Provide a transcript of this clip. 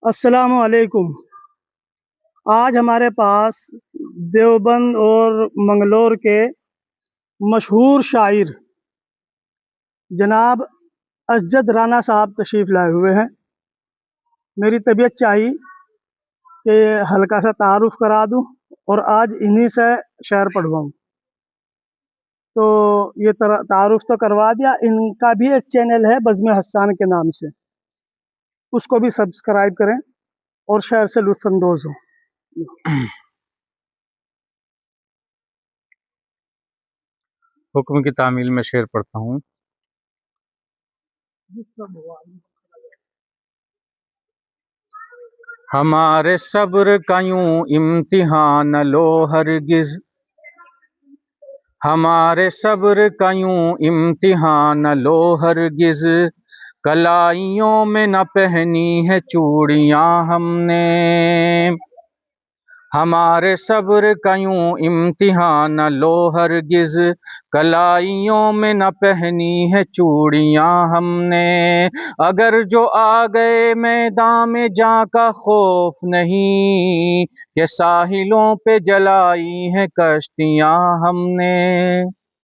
السلام علیکم۔ آج ہمارے پاس دیوبند اور منگلور کے مشہور شاعر جناب اسجد رانا صاحب تشریف لائے ہوئے ہیں۔ میری طبیعت چاہی کہ ہلکا سا تعارف کرا دوں اور آج انہی سے شعر پڑھواؤں، تو یہ تعارف تو کروا دیا۔ ان کا بھی ایک چینل ہے بزم حسان کے نام سے، اس کو بھی سبسکرائب کریں اور شعر سے لطف اندوز ہوں۔ حکم کی تعمیل میں شعر پڑھتا ہوں۔ ہمارے صبر کا یوں امتحان نہ لو ہرگز، ہمارے صبر کا یوں امتحان نہ لو ہرگز، کلائیوں میں نہ پہنی ہے چوڑیاں ہم نے، ہمارے صبر کا یوں امتحان نہ لو ہرگز، کلائیوں میں نہ پہنی ہے چوڑیاں ہم نے، اگر جو آ گئے میدان میں جاں کا خوف نہیں، کہ ساحلوں پہ جلائی ہیں کشتیاں ہم نے۔